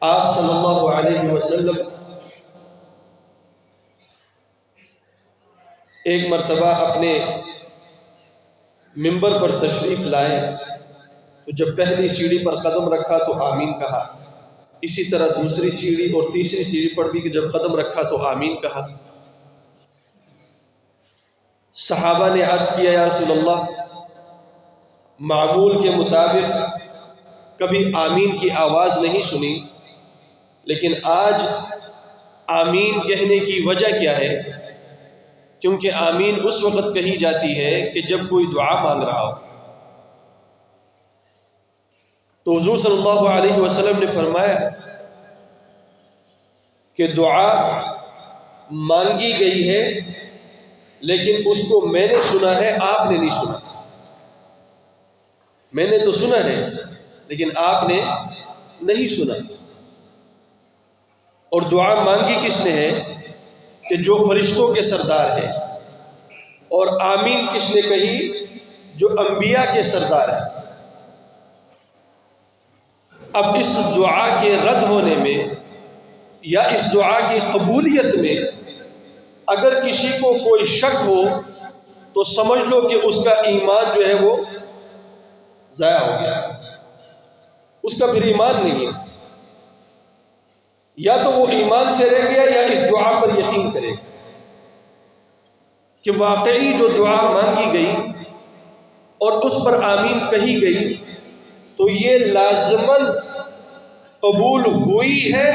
آپ صلی اللہ علیہ وسلم ایک مرتبہ اپنے منبر پر تشریف لائے تو جب پہلی سیڑھی پر قدم رکھا تو آمین کہا، اسی طرح دوسری سیڑھی اور تیسری سیڑھی پر بھی جب قدم رکھا تو آمین کہا۔ صحابہ نے عرض کیا یا رسول اللہ، معمول کے مطابق کبھی آمین کی آواز نہیں سنی، لیکن آج آمین کہنے کی وجہ کیا ہے؟ کیونکہ آمین اس وقت کہی جاتی ہے کہ جب کوئی دعا مانگ رہا ہو۔ تو حضور صلی اللہ علیہ وسلم نے فرمایا کہ دعا مانگی گئی ہے، لیکن اس کو میں نے سنا ہے، آپ نے نہیں سنا۔ میں نے تو سنا ہے لیکن آپ نے نہیں سنا۔ اور دعا مانگی کس نے ہے؟ کہ جو فرشتوں کے سردار ہے۔ اور آمین کس نے کہی؟ جو انبیاء کے سردار ہے۔ اب اس دعا کے رد ہونے میں یا اس دعا کی قبولیت میں اگر کسی کو کوئی شک ہو تو سمجھ لو کہ اس کا ایمان جو ہے وہ ضائع ہو گیا، اس کا پھر ایمان نہیں ہے۔ یا تو وہ ایمان سے رہ گیا یا اس دعا پر یقین کرے کہ واقعی جو دعا مانگی گئی اور اس پر آمین کہی گئی تو یہ لازماً قبول ہوئی ہے،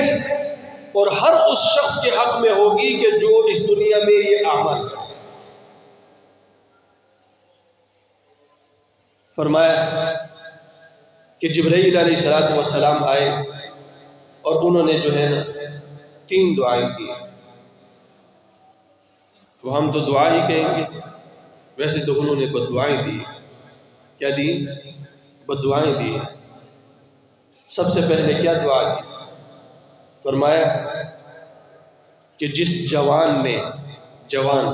اور ہر اس شخص کے حق میں ہوگی کہ جو اس دنیا میں یہ اعمال کرے۔ فرمایا کہ جبرائیل علیہ السلام آئے اور انہوں نے جو ہے نا 3 دعائیں کی۔ تو ہم تو دعا ہی کہیں گے، ویسے تو انہوں نے بد دعائیں دی۔ کیا دی؟ بد دعائیں دی۔ سب سے پہلے کیا دعا کی؟ فرمایا کہ جس جوان نے، جوان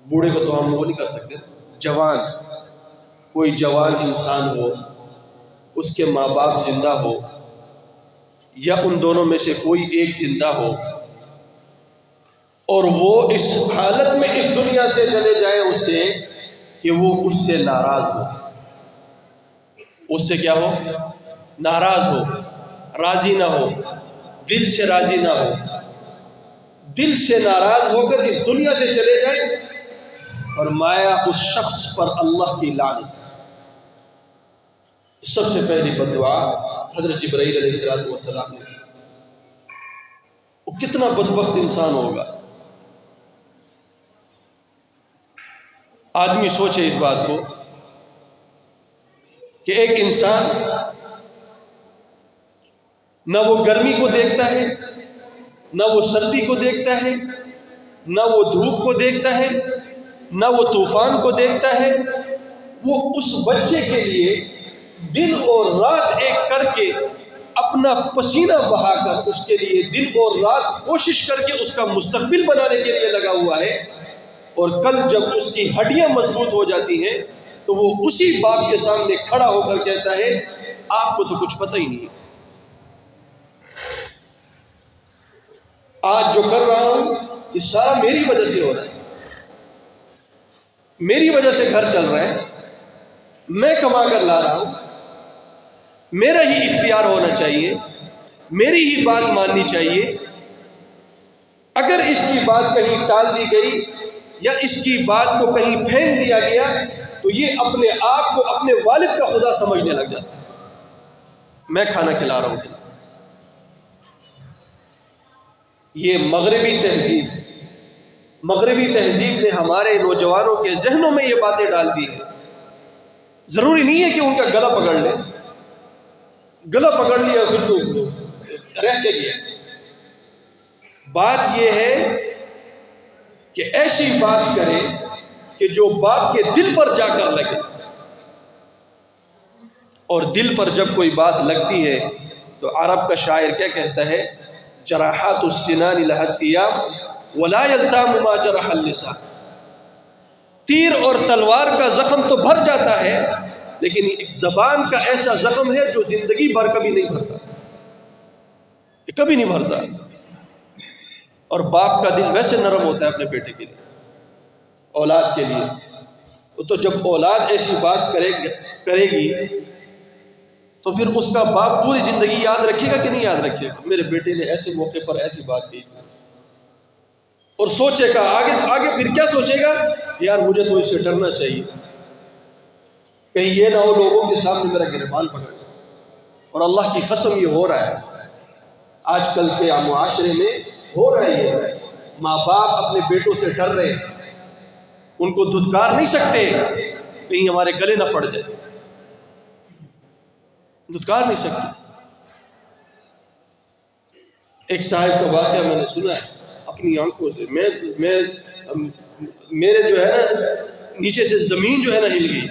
بوڑھے کو تو ہم وہ نہیں کر سکتے، جوان، کوئی جوان انسان ہو، اس کے ماں باپ زندہ ہو یا ان دونوں میں سے کوئی ایک زندہ ہو، اور وہ اس حالت میں اس دنیا سے چلے جائے اس سے کہ وہ اس سے ناراض ہو۔ اس سے کیا ہو؟ ناراض ہو، راضی نہ ہو، دل سے راضی نہ ہو، دل سے ناراض ہو کر اس دنیا سے چلے جائے، اور مایا اس شخص پر اللہ کی لعنت۔ سب سے پہلی بد دعا حضرت جبرائیل علیہ السلام نے کی۔ وہ کتنا بدبخت انسان ہوگا۔ آدمی سوچے اس بات کو کہ ایک انسان نہ وہ گرمی کو دیکھتا ہے، نہ وہ سردی کو دیکھتا ہے، نہ وہ دھوپ کو دیکھتا ہے، نہ وہ طوفان کو دیکھتا ہے، وہ اس بچے کے لیے دن اور رات ایک کر کے اپنا پسینہ بہا کر اس کے لیے دن اور رات کوشش کر کے اس کا مستقبل بنانے کے لیے لگا ہوا ہے، اور کل جب اس کی ہڈیاں مضبوط ہو جاتی ہیں تو وہ اسی باپ کے سامنے کھڑا ہو کر کہتا ہے آپ کو تو کچھ پتہ ہی نہیں ہے، آج جو کر رہا ہوں یہ سارا میری وجہ سے ہو رہا ہے، میری وجہ سے گھر چل رہا ہے، میں کما کر لا رہا ہوں، میرا ہی اختیار ہونا چاہیے، میری ہی بات ماننی چاہیے۔ اگر اس کی بات کہیں ٹال دی گئی یا اس کی بات کو کہیں پھینک دیا گیا تو یہ اپنے آپ کو اپنے والد کا خدا سمجھنے لگ جاتا ہے۔ میں کھانا کھلا رہا ہوں۔ یہ مغربی تہذیب نے ہمارے نوجوانوں کے ذہنوں میں یہ باتیں ڈال دی ہیں۔ ضروری نہیں ہے کہ ان کا گلا پکڑ لیں، گلا پکڑ لیا پھر تو رہ کے گیا۔ بات یہ ہے کہ ایسی بات کرے کہ جو باپ کے دل پر جا کر لگے، اور دل پر جب کوئی بات لگتی ہے تو عرب کا شاعر کیا کہتا ہے؟ جراحات السنان لها التیام ولا یلتام ما جرح اللسان۔ تیر اور تلوار کا زخم تو بھر جاتا ہے، لیکن زبان کا ایسا زخم ہے جو زندگی بھر کبھی نہیں بھرتا۔ یہ کبھی نہیں بھرتا. اور باپ کا دل ویسے نرم ہوتا ہے اپنے بیٹے کے لیے، اولاد کے لیے. تو جب اولاد ایسی بات کرے گی تو پھر اس کا باپ پوری زندگی یاد رکھے گا کہ نہیں یاد رکھے گا؟ میرے بیٹے نے ایسے موقع پر ایسی بات کی تھی. اور سوچے گا آگے پھر کیا سوچے گا؟ یار مجھے تو اس سے ڈرنا چاہیے، کہیں یہ نہ ہو لوگوں کے سامنے میرا گریبان پکڑ. اور اللہ کی قسم یہ ہو رہا ہے آج کل کے معاشرے میں، ہو رہا ہے یہ. ماں باپ اپنے بیٹوں سے ڈر رہے ہیں، ان کو دھتکار نہیں سکتے کہیں ہمارے گلے نہ پڑ جائے، دھتکار نہیں سکتے. ایک صاحب کا واقعہ میں نے سنا ہے اپنی آنکھوں سے. میرے جو ہے نا نیچے سے زمین جو ہے نا ہل گئی.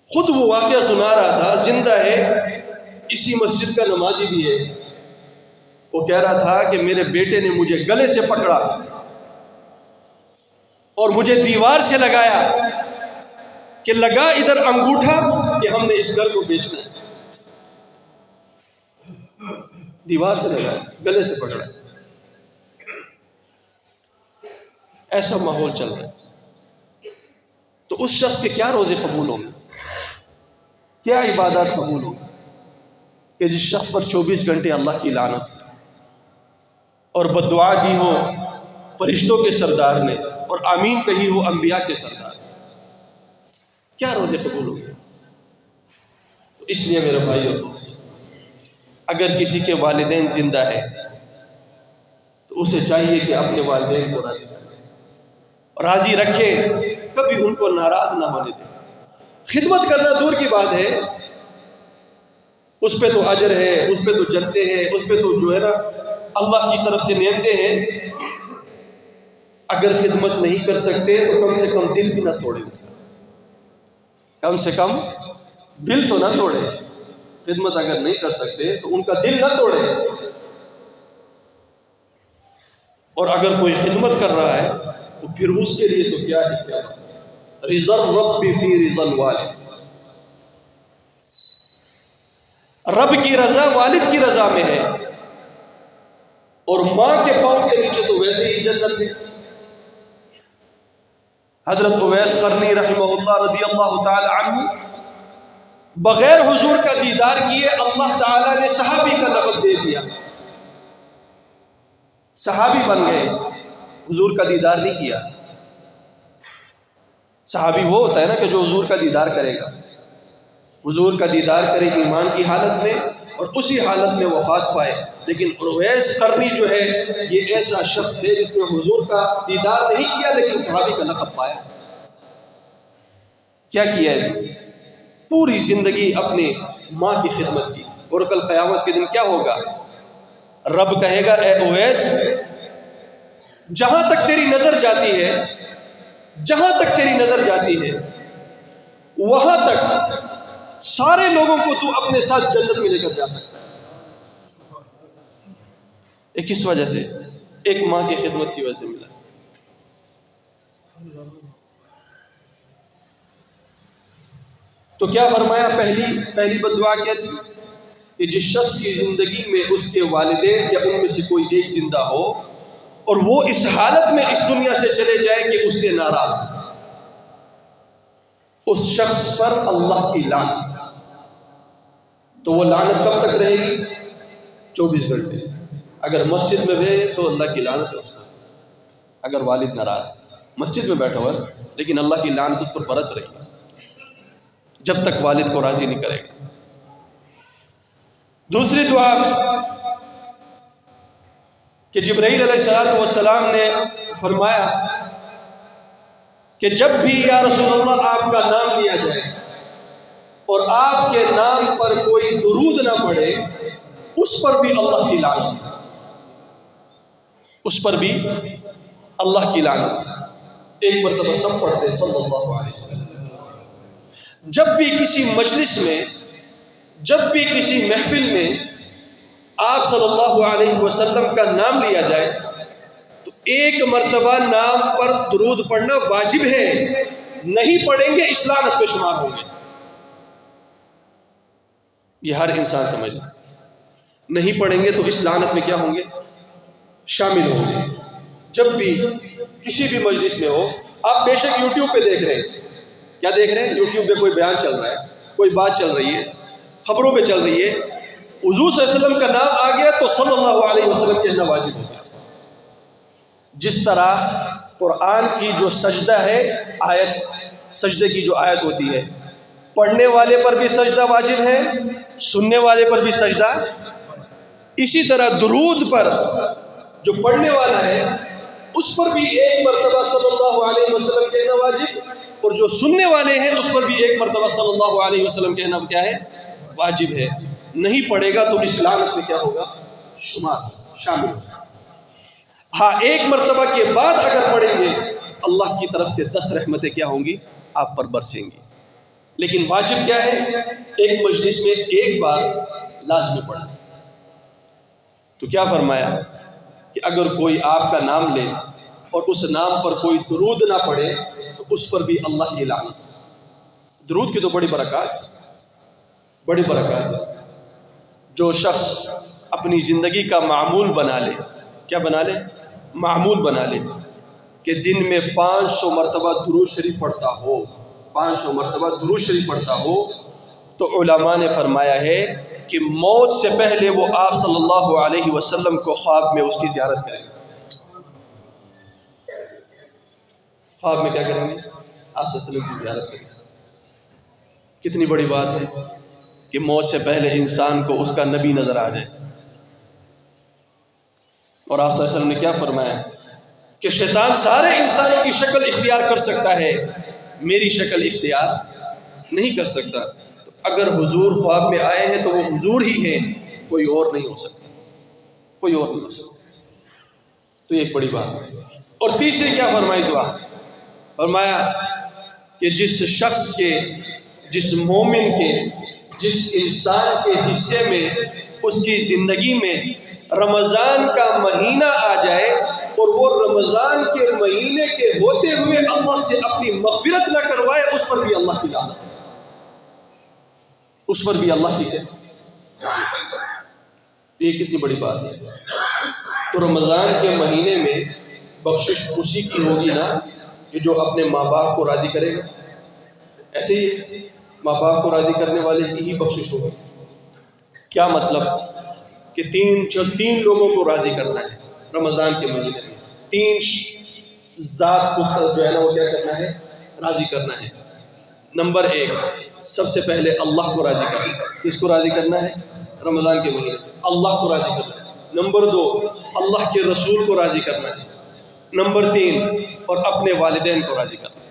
خود وہ واقعہ سنا رہا تھا، زندہ ہے، اسی مسجد کا نمازی بھی ہے. وہ کہہ رہا تھا کہ میرے بیٹے نے مجھے گلے سے پکڑا اور مجھے دیوار سے لگایا کہ لگا ادھر انگوٹھا کہ ہم نے اس گھر کو بیچنا ہے. دیوار سے لگایا، گلے سے پکڑا. ایسا ماحول چل رہا ہے. تو اس شخص کے کیا روزے قبول ہوں گے، کیا عبادات قبول ہوں گے کہ جس شخص پر 24 گھنٹے اللہ کی لعنت اور بددعا دی ہو فرشتوں کے سردار نے اور آمین کہی ہو انبیاء کے سردار نے؟ کیا روزے قبول ہوں گے؟ تو اس لیے میرے بھائی اور دوست، اگر کسی کے والدین زندہ ہیں تو اسے چاہیے کہ اپنے والدین کو راضی کرے، راضی رکھے، کبھی ان کو ناراض نہ ہونے دے. خدمت کرنا دور کی بات ہے، اس پہ تو اجر ہے، اس پہ تو جنتیں ہیں، اس پہ تو جو ہے نا اللہ کی طرف سے نعمتیں ہیں. اگر خدمت نہیں کر سکتے تو کم سے کم دل بھی نہ توڑے، کم سے کم دل تو نہ توڑے. خدمت اگر نہیں کر سکتے تو ان کا دل نہ توڑے. اور اگر کوئی خدمت کر رہا ہے تو پھر اس کے لیے تو کیا ہے، کیا رضا الرب فی رضا الوالد. رب کی رضا والد کی رضا میں ہے، اور ماں کے پاؤں کے نیچے تو ویسے ہی جنت ہے. حضرت اویس قرنی رحمہ اللہ رضی اللہ تعالی عنہ بغیر حضور کا دیدار کیے اللہ تعالیٰ نے صحابی کا لقب دے دیا. صحابی بن گئے، حضور کا دیدار نہیں کیا. صحابی وہ ہوتا ہے نا کہ جو حضور کا دیدار کرے گا، حضور کا دیدار کرے ایمان کی حالت میں اور اسی حالت میں وفات پائے. لیکن اویس قرنی جو ہے یہ ایسا شخص ہے جس نے حضور کا دیدار نہیں کیا لیکن صحابی کا لقب پایا. کیا کیا ہے؟ پوری زندگی اپنی ماں کی خدمت کی. اور کل قیامت کے دن کیا ہوگا؟ رب کہے گا اے اویس، جہاں تک تیری نظر جاتی ہے، جہاں تک تیری نظر جاتی ہے وہاں تک سارے لوگوں کو تو اپنے ساتھ جنت میں لے کر جا سکتا ہے. کس وجہ سے؟ ایک ماں کی خدمت کی وجہ سے ملا. تو کیا فرمایا؟ پہلی بددعا کیا تھی کہ جس شخص کی زندگی میں اس کے والدین یا ان میں سے کوئی ایک زندہ ہو اور وہ اس حالت میں اس دنیا سے چلے جائے کہ اس سے ناراض ہو، اس شخص پر اللہ کی لعنت. تو وہ لعنت کب تک رہے گی؟ 24 گھنٹے. اگر مسجد میں بھی تو اللہ کی لعنت ہے اس پر. اگر والد ناراض مسجد میں بیٹھا ہوا لیکن اللہ کی لعنت اس پر برس رہی ہے جب تک والد کو راضی نہیں کرے گا. دوسری دعا کہ جبرائیل علیہ السلام نے فرمایا کہ جب بھی یا رسول اللہ آپ کا نام لیا جائے اور آپ کے نام پر کوئی درود نہ پڑے اس پر بھی اللہ کی لعنت، اس پر بھی اللہ کی لعنت. ایک مرتبہ سب پڑھتے صلی اللہ علیہ وسلم. جب بھی کسی مجلس میں، جب بھی کسی محفل میں آپ صلی اللہ علیہ وسلم کا نام لیا جائے تو ایک مرتبہ نام پر درود پڑھنا واجب ہے. نہیں پڑھیں گے اس لعنت میں شمار ہوں گے. یہ ہر انسان سمجھ لے. نہیں پڑھیں گے تو اس لعنت میں کیا ہوں گے؟ شامل ہوں گے۔ جب بھی کسی بھی مجلس میں ہو، آپ بے شک یوٹیوب پہ دیکھ رہے ہیں، کیا دیکھ رہے ہیں؟ یوٹیوب پہ کوئی بیان چل رہا ہے، کوئی بات چل رہی ہے، خبروں پہ چل رہی ہے، حضور صلی اللہ علیہ وسلم کا نام آ گیا تو صلی اللہ علیہ وسلم کہنا واجب ہو گیا۔ جس طرح قرآن کی جو سجدہ ہے، آیت، سجدے کی جو آیت ہوتی ہے، پڑھنے والے پر بھی سجدہ واجب ہے، سننے والے پر بھی سجدہ، اسی طرح درود پر جو پڑھنے والا ہے اس پر بھی ایک مرتبہ صلی اللہ علیہ وسلم کہنا واجب، اور جو سننے والے ہیں اس پر بھی ایک مرتبہ صلی اللہ علیہ وسلم کہنا کیا ہے؟ واجب ہے۔ نہیں پڑھے گا تو اس لعنت میں کیا ہوگا؟ شامل ہوگا۔ ہاں، ایک مرتبہ کے بعد اگر پڑھیں گے اللہ کی طرف سے 10 رحمتیں کیا ہوں گی؟ آپ پر برسیں گی۔ لیکن واجب کیا ہے؟ ایک مجلس میں ایک بار لازمی پڑھنا۔ تو کیا فرمایا کہ اگر کوئی آپ کا نام لے اور اس نام پر کوئی درود نہ پڑھے تو اس پر بھی اللہ کی لعنت۔ درود کی تو بڑی برکات ہے۔ جو شخص اپنی زندگی کا معمول بنا لے، کیا بنا لے؟ معمول بنا لے کہ دن میں 500 مرتبہ درود شریف پڑھتا ہو، 500 مرتبہ درود شریف پڑھتا ہو، تو علماء نے فرمایا ہے کہ موت سے پہلے وہ آپ صلی اللہ علیہ وسلم کو خواب میں اس کی زیارت کریں گے۔ خواب میں کیا کریں گے؟ آپ صلی اللہ علیہ وسلم کی زیارت کریں گے۔ کتنی بڑی بات ہے کہ موت سے پہلے انسان کو اس کا نبی نظر آ جائے۔ اور آپ صلی اللہ علیہ وسلم نے کیا فرمایا کہ شیطان سارے انسانوں کی شکل اختیار کر سکتا ہے، میری شکل اختیار نہیں کر سکتا۔ تو اگر حضور خواب میں آئے ہیں تو وہ حضور ہی ہیں، کوئی اور نہیں ہو سکتا، کوئی اور نہیں ہو سکتا۔ تو یہ ایک بڑی بات ہے۔ اور تیسری کیا فرمائی دعا؟ فرمایا کہ جس شخص کے، جس مومن کے، جس انسان کے حصے میں، اس کی زندگی میں رمضان کا مہینہ آ جائے اور وہ رمضان کے مہینے کے ہوتے ہوئے اللہ سے اپنی مغفرت نہ کروائے، اس پر بھی اللہ کی لعنت، اس پر بھی اللہ کی لعنت۔ یہ کتنی بڑی بات ہے۔ تو رمضان کے مہینے میں بخشش اسی کی ہوگی نا کہ جو اپنے ماں باپ کو راضی کرے گا۔ ایسے ہی ماں باپ کو راضی کرنے والے کی ہی بخشش ہوگی۔ کیا مطلب؟ کہ تین لوگوں کو راضی کرنا ہے رمضان کے مہینے میں، 3 ذات کو جو ہے نا وہ کیا کرنا ہے؟ راضی کرنا ہے۔ نمبر 1، سب سے پہلے اللہ کو راضی کرنا ہے۔ کس کو راضی کرنا ہے؟ رمضان کے مہینے میں اللہ کو راضی کرنا ہے۔ نمبر 2، اللہ کے رسول کو راضی کرنا ہے۔ نمبر 3، اور اپنے والدین کو راضی کرنا ہے۔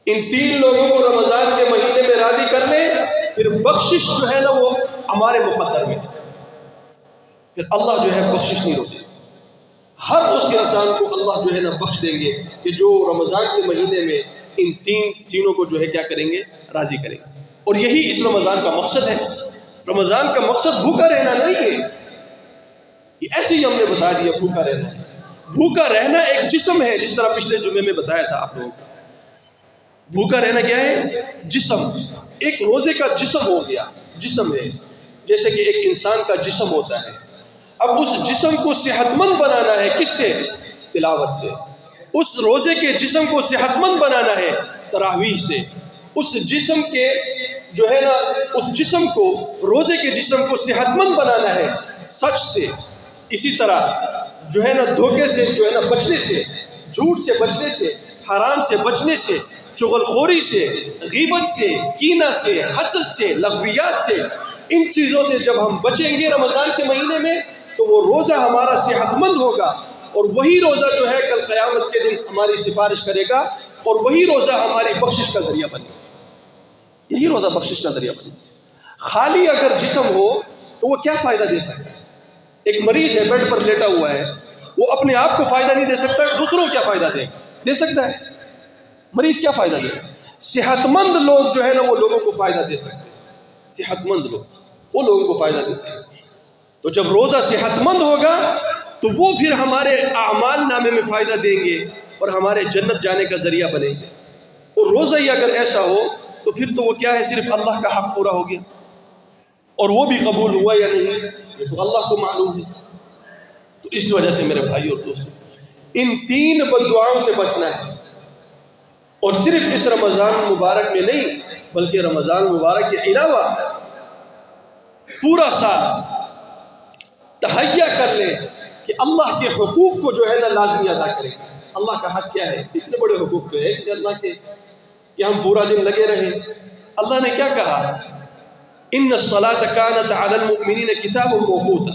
ان 3 لوگوں کو رمضان کے مہینے میں راضی کر لیں، پھر بخشش جو ہے نا وہ ہمارے مقدر میں ہے۔ پھر اللہ جو ہے بخشش نہیں روکے، ہر اس کے انسان کو اللہ جو ہے نا بخش دیں گے کہ جو رمضان کے مہینے میں ان تینوں کو جو ہے کیا کریں گے؟ راضی کریں گے۔ اور یہی اس رمضان کا مقصد ہے۔ رمضان کا مقصد بھوکا رہنا نہیں ہے، یہ ایسے ہی ہم نے بتا دیا بھوکا رہنا ہے۔ بھوکا رہنا ایک جسم ہے، جس طرح پچھلے جمعے میں بتایا تھا آپ لوگوں کو۔ بھوکا رہنا کیا ہے؟ جسم، ایک روزے کا جسم ہو گیا، جسم ہے، جیسے کہ ایک انسان کا جسم ہوتا ہے۔ اب اس جسم کو صحت مند بنانا ہے، کس سے؟ تلاوت سے۔ اس روزے کے جسم کو صحت مند بنانا ہے تراویح سے۔ اس جسم کے جو ہے نا، اس جسم کو، روزے کے جسم کو صحت مند بنانا ہے سچ سے۔ اسی طرح جو ہے نا دھوکے سے جو ہے نا بچنے سے، جھوٹ سے بچنے سے، حرام سے بچنے سے، چغل خوری سے، غیبت سے، کینہ سے، حسد سے، لغویات سے، ان چیزوں سے جب ہم بچیں گے رمضان کے مہینے میں تو وہ روزہ ہمارا صحت مند ہوگا، اور وہی روزہ جو ہے کل قیامت کے دن ہماری سفارش کرے گا، اور وہی روزہ ہماری بخشش کا ذریعہ بنے گا۔ یہی روزہ بخشش کا ذریعہ بنے گا۔ خالی اگر جسم ہو تو وہ کیا فائدہ دے سکتا ہے؟ ایک مریض ہے، بیڈ پر لیٹا ہوا ہے، وہ اپنے آپ کو فائدہ نہیں دے سکتا، دوسروں کو کیا فائدہ دے سکتا ہے؟ مریض کیا فائدہ دے گا؟ صحت مند لوگ جو ہے نا وہ لوگوں کو فائدہ دے سکتے ہیں۔ صحت مند لوگ وہ لوگوں کو فائدہ دیتے ہیں۔ تو جب روزہ صحت مند ہوگا تو وہ پھر ہمارے اعمال نامے میں فائدہ دیں گے اور ہمارے جنت جانے کا ذریعہ بنیں گے۔ اور روزہ ہی اگر ایسا ہو تو پھر تو وہ کیا ہے؟ صرف اللہ کا حق پورا ہو گیا۔ اور وہ بھی قبول ہوا یا نہیں یہ تو اللہ کو معلوم ہے۔ تو اس وجہ سے میرے بھائی اور دوستوں ان 3 بد دعاؤں سے بچنا ہے، اور صرف اس رمضان مبارک میں نہیں بلکہ رمضان مبارک کے علاوہ پورا سال تہیا کر لیں کہ اللہ کے حقوق کو جو ہے نا لازمی ادا کریں۔ اللہ کا حق کیا ہے؟ اتنے بڑے حقوق تو ہے کہ اللہ کے کہ ہم پورا دن لگے رہے۔ اللہ نے کیا کہا؟ ان الصلاۃ کانت علی المؤمنین کتابا موقوتا،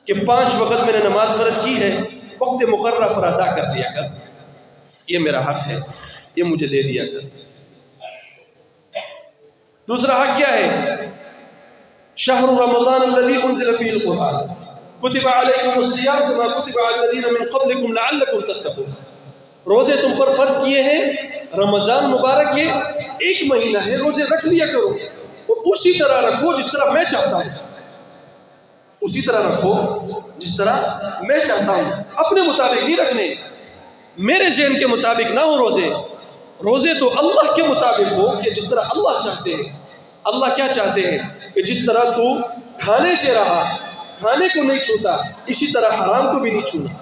کہ 5 وقت میں نے نماز فرض کی ہے، وقت مقررہ پر ادا کر دیا کر، یہ میرا حق ہے، یہ مجھے دے دیا کر۔ دوسرا حق کیا ہے؟ شہر رمضان الذی انزل فیہ القرآن کتب علیکم الصیام کما کتب علی الذین من قبلکم لعلکم تتقون، روزے تم پر فرض کیے ہیں رمضان مبارک کے 1 مہینہ ہے، روزے رکھ لیا کرو اور اسی طرح رکھو جس طرح میں چاہتا ہوں، اسی طرح رکھو جس طرح میں چاہتا ہوں، اپنے مطابق نہیں رکھنے، میرے ذہن کے مطابق نہ ہو روزے تو اللہ کے مطابق ہو کہ جس طرح اللہ چاہتے ہیں۔ اللہ کیا چاہتے ہیں؟ کہ جس طرح تو کھانے سے رہا، کھانے کو نہیں چھوتا، اسی طرح حرام کو بھی نہیں چھونا۔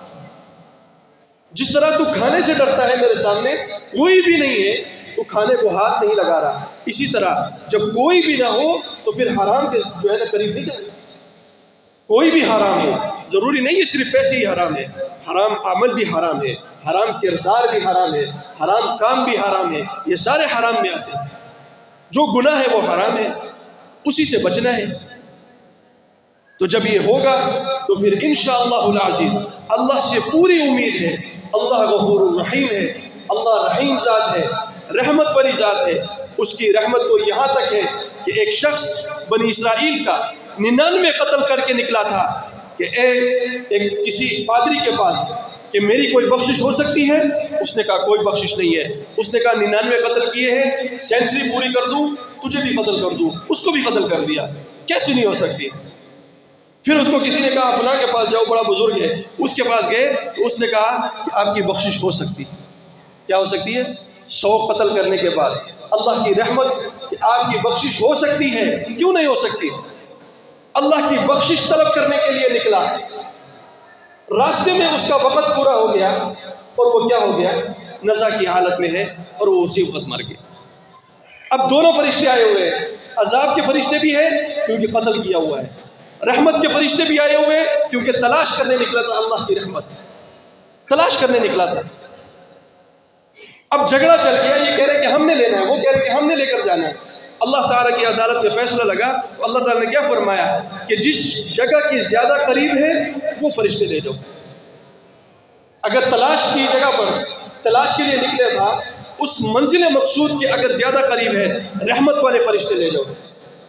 جس طرح تو کھانے سے ڈرتا ہے، میرے سامنے کوئی بھی نہیں ہے تو کھانے کو ہاتھ نہیں لگا رہا، اسی طرح جب کوئی بھی نہ ہو تو پھر حرام کے جو ہے نا قریب نہیں جائے۔ کوئی بھی حرام ہو، ضروری نہیں ہے صرف پیسے ہی حرام ہے، حرام عمل بھی حرام ہے، حرام کردار بھی حرام ہے، حرام کام بھی حرام ہے، یہ سارے حرام میں آتے ہیں۔ جو گناہ ہے وہ حرام ہے، اسی سے بچنا ہے۔ تو جب یہ ہوگا تو پھر انشاءاللہ العزیز اللہ سے پوری امید ہے، اللہ غفور الرحیم ہے، اللہ رحیم ذات ہے، رحمت والی ذات ہے۔ اس کی رحمت تو یہاں تک ہے کہ ایک شخص بنی اسرائیل کا 99 قتل کر کے نکلا تھا کہ ایک کسی پادری کے پاس کہ میری کوئی بخشش ہو سکتی ہے؟ اس نے کہا کوئی بخشش نہیں ہے۔ اس نے کہا 99 قتل کیے ہیں، سینچری پوری کر دوں، تجھے بھی قتل کر دوں، اس کو بھی قتل کر دیا، کیسے نہیں ہو سکتی؟ پھر اس کو کسی نے کہا فلاں کے پاس جاؤ، بڑا بزرگ ہے، اس کے پاس گئے تو اس نے کہا کہ آپ کی بخشش ہو سکتی، کیا ہو سکتی ہے؟ 100 قتل کرنے کے بعد اللہ کی رحمت کہ آپ کی بخشش ہو سکتی ہے، کیوں نہیں ہو سکتی؟ اللہ کی بخشش طلب کرنے کے لیے نکلا، راستے میں اس کا وقت پورا ہو گیا اور وہ کیا ہو گیا؟ نزا کی حالت میں ہے اور وہ اسی وقت مر گیا۔ اب دونوں فرشتے آئے ہوئے ہیں، عذاب کے فرشتے بھی ہیں کیونکہ قتل کیا ہوا ہے، رحمت کے فرشتے بھی آئے ہوئے ہیں کیونکہ تلاش کرنے نکلا تھا، اللہ کی رحمت تلاش کرنے نکلا تھا۔ اب جھگڑا چل گیا، یہ کہہ رہے کہ ہم نے لینا ہے، وہ کہہ رہے کہ ہم نے لے کر جانا ہے۔ اللہ تعالیٰ کی عدالت میں فیصلہ لگا تو اللہ تعالیٰ نے کیا فرمایا کہ جس جگہ کی زیادہ قریب ہے وہ فرشتے لے جاؤ۔ اگر تلاش کی جگہ پر تلاش کے لیے نکلے تھا، اس منزل مقصود کے اگر زیادہ قریب ہے رحمت والے فرشتے لے جاؤ،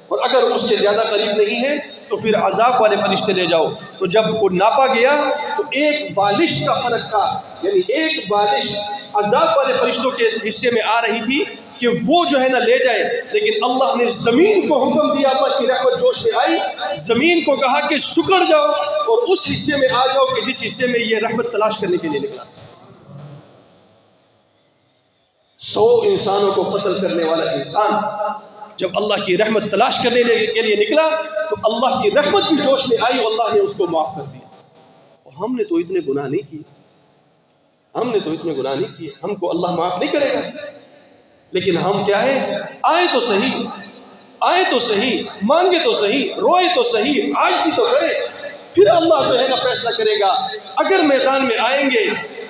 اور اگر اس کے زیادہ قریب نہیں ہے تو پھر عذاب والے فرشتے لے جاؤ۔ تو جب وہ ناپا گیا تو 1 بالش کا فرق تھا، یعنی 1 بالش عذاب والے فرشتوں کے حصے میں آ رہی تھی کہ وہ جو ہے نا لے جائے، لیکن اللہ نے زمین کو حکم دیا، اللہ کی رحمت جوش میں آئی، زمین کو کہا کہ سکڑ جاؤ اور اس حصے میں آ جاؤ کہ جس حصے میں یہ رحمت تلاش کرنے کے لیے نکلا تھا۔ 100 انسانوں کو قتل کرنے والا انسان جب اللہ کی رحمت تلاش کرنے کے لیے نکلا تو اللہ کی رحمت بھی جوش میں آئی اور اللہ نے اس کو معاف کر دیا۔ اور ہم نے تو اتنے گناہ نہیں کیے، ہم کو اللہ معاف نہیں کرے گا، لیکن ہم کیا ہے؟ آئے تو صحیح، مانگے تو صحیح، روئے تو صحیح، عاجزی تو کرے، پھر اللہ جو ہے نا فیصلہ کرے گا۔ اگر میدان میں آئیں گے،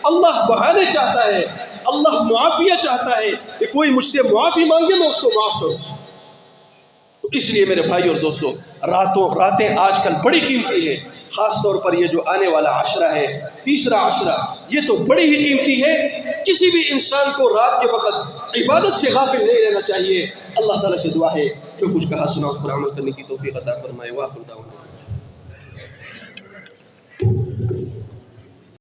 اللہ بہانے چاہتا ہے، اللہ معافیہ چاہتا ہے کہ کوئی مجھ سے معافی مانگے میں اس کو معاف کروں۔ تو اس لیے میرے بھائی اور دوستو، راتیں آج کل بڑی قیمتی ہے، خاص طور پر یہ جو آنے والا عشرہ ہے، 3را عشرہ، یہ تو بڑی ہی قیمتی ہے۔ کسی بھی انسان کو رات کے وقت عبادت سے غافل نہیں رہنا چاہیے۔ اللہ تعالیٰ سے دعا ہے جو کچھ کہا سنا اس پر عمل کرنے کی توفیق عطا فرمائے۔ وآخر دعوانا